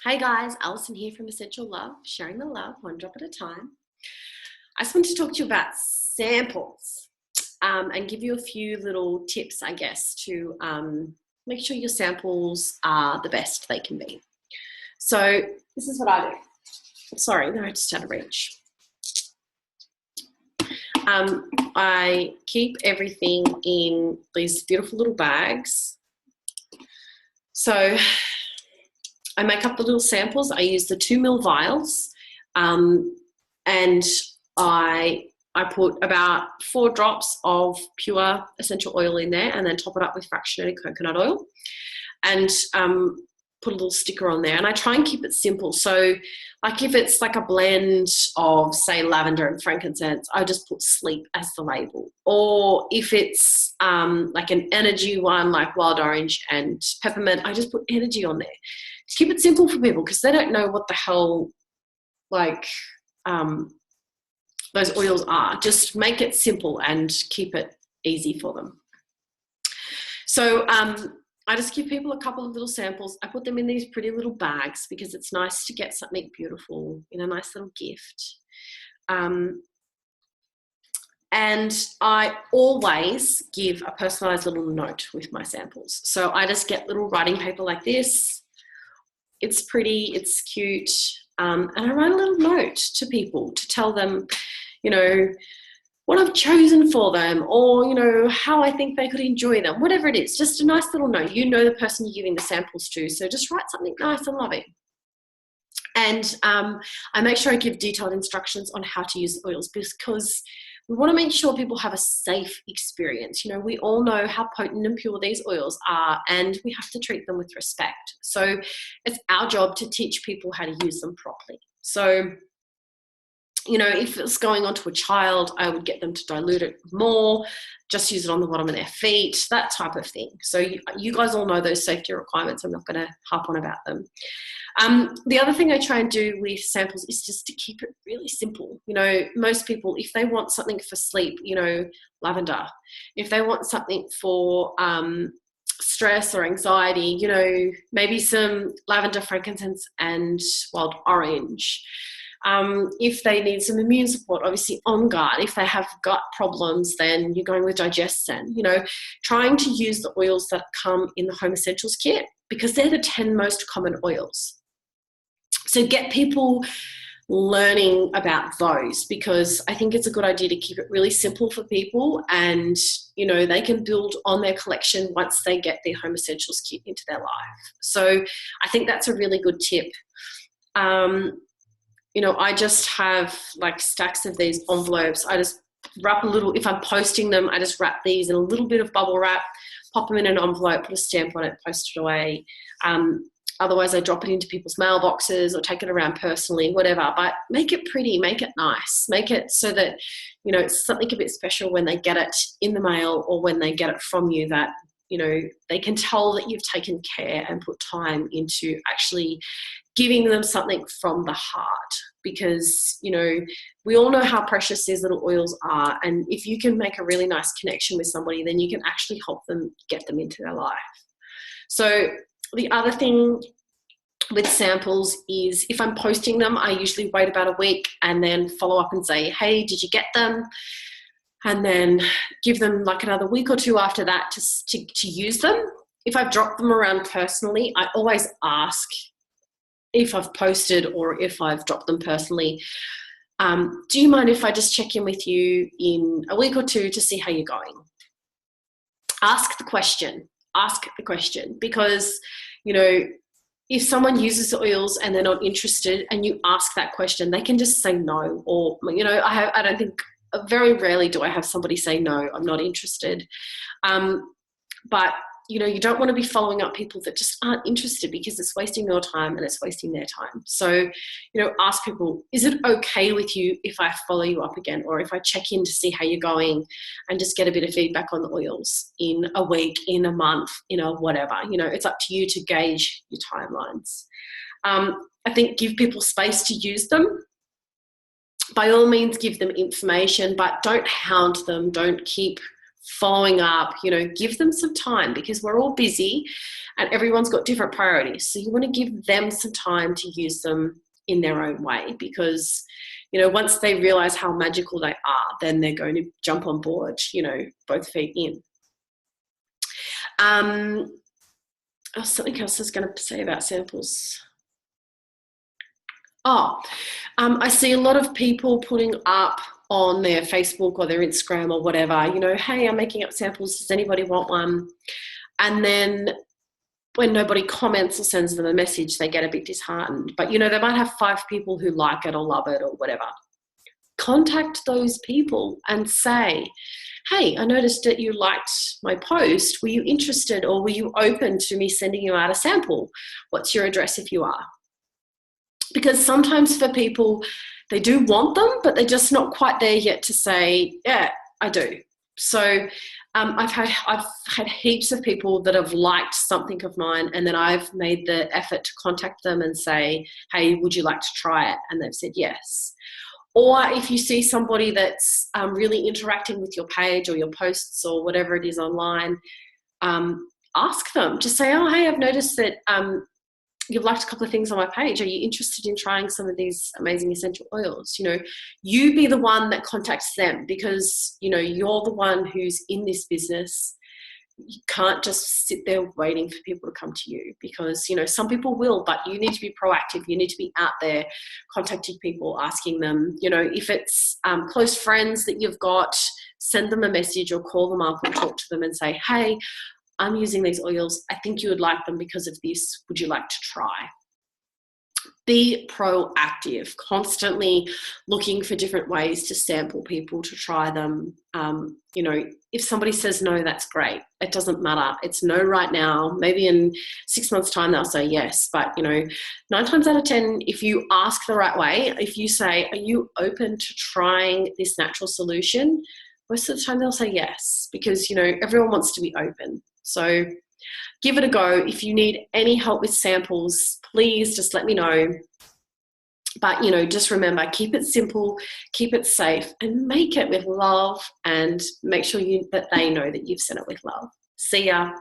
Hey guys, Alison here from Essential Love, sharing the love one drop at a time. I just wanted to talk to you about samples and give you a few little tips, I guess, to make sure your samples are the best they can be. So this is what I do. Sorry, no, I just had a reach. I keep everything in these beautiful little bags. So I make up the little samples. I use the 2 ml vials, and I put about 4 drops of pure essential oil in there, and then top it up with fractionated coconut oil, and put a little sticker on there. And I try and keep it simple. So, like if it's like a blend of, say, lavender and frankincense, I just put sleep as the label. Or if it's like an energy one, like wild orange and peppermint, I just put energy on there. To keep it simple for people, because they don't know what the hell those oils are. Just make it simple and keep it easy for them. So I just give people a couple of little samples. I put them in these pretty little bags because it's nice to get something beautiful in a nice little gift. And I always give a personalised little note with my samples. So I just get little writing paper like this. It's pretty, it's cute, and I write a little note to people to tell them, you know, what I've chosen for them, or, you know, how I think they could enjoy them, whatever it is, just a nice little note. You know the person you're giving the samples to, so just write something nice and loving. And I make sure I give detailed instructions on how to use oils, because we want to make sure people have a safe experience. You know, we all know how potent and pure these oils are, and we have to treat them with respect. So it's our job to teach people how to use them properly. So, you know, if it's going on to a child, I would get them to dilute it more, just use it on the bottom of their feet, that type of thing. So you guys all know those safety requirements. I'm not going to harp on about them. The other thing I try and do with samples is just to keep it really simple. You know, most people, if they want something for sleep, you know, lavender. If they want something for stress or anxiety, you know, maybe some lavender, frankincense, and wild orange. If they need some immune support, obviously On Guard. If they have gut problems, then you're going with Digestin. You know, trying to use the oils that come in the Home Essentials kit, because they're the 10 most common oils. So get people learning about those, because I think it's a good idea to keep it really simple for people, and, you know, they can build on their collection once they get their Home Essentials kit into their life. So I think that's a really good tip. You know, I just have like stacks of these envelopes. I just wrap a little, if I'm posting them, I just wrap these in a little bit of bubble wrap, pop them in an envelope, put a stamp on it, post it away. Otherwise, I drop it into people's mailboxes or take it around personally, whatever. But make it pretty, make it nice, make it so that, you know, it's something a bit special when they get it in the mail or when they get it from you, that, you know, they can tell that you've taken care and put time into actually giving them something from the heart. Because, you know, we all know how precious these little oils are. And if you can make a really nice connection with somebody, then you can actually help them get them into their life. So the other thing with samples is, if I'm posting them, I usually wait about a week and then follow up and say, hey, did you get them? And then give them like another week or two after that to use them. If I've dropped them around personally, I always ask, if I've posted or if I've dropped them personally, do you mind if I just check in with you in a week or two to see how you're going? Ask the question, because, you know, if someone uses the oils and they're not interested and you ask that question, they can just say no. Or, you know, I don't think, very rarely do I have somebody say no, I'm not interested. But, you know, you don't want to be following up people that just aren't interested, because it's wasting your time and it's wasting their time. So, you know, ask people, is it okay with you if I follow you up again, or if I check in to see how you're going and just get a bit of feedback on the oils in a week, in a month, you know, whatever. You know, it's up to you to gauge your timelines. I think give people space to use them. By all means, give them information, but don't hound them. Don't keep following up, give them some time, because we're all busy and everyone's got different priorities. So you want to give them some time to use them in their own way, because, once they realize how magical they are, then they're going to jump on board, both feet in. Something else I was going to say about samples. I see a lot of people putting up on their Facebook or their Instagram or whatever, hey, I'm making up samples. Does anybody want one? And then when nobody comments or sends them a message, they get a bit disheartened. But, they might have 5 people who like it or love it or whatever. Contact those people and say, hey, I noticed that you liked my post. Were you interested, or were you open to me sending you out a sample? What's your address if you are? Because sometimes for people, they do want them, but they're just not quite there yet to say, yeah, I do. So I've had heaps of people that have liked something of mine, and then I've made the effort to contact them and say, hey, would you like to try it? And they've said yes. Or if you see somebody that's really interacting with your page or your posts or whatever it is online, ask them. Just say, oh, hey, I've noticed that you've liked a couple of things on my page. Are you interested in trying some of these amazing essential oils? You be the one that contacts them, because, you're the one who's in this business. You can't just sit there waiting for people to come to you, because, some people will, but you need to be proactive. You need to be out there contacting people, asking them, if it's close friends that you've got, send them a message or call them up and talk to them and say, hey, I'm using these oils. I think you would like them because of this. Would you like to try? Be proactive, constantly looking for different ways to sample people, to try them. If somebody says no, that's great. It doesn't matter. It's no right now. Maybe in 6 months' time, they'll say yes. But, 9 times out of 10, if you ask the right way, if you say, are you open to trying this natural solution? Most of the time they'll say yes, because, everyone wants to be open. So give it a go. If you need any help with samples, please just let me know. But, just remember, keep it simple, keep it safe, and make it with love, and make sure that they know that you've sent it with love. See ya.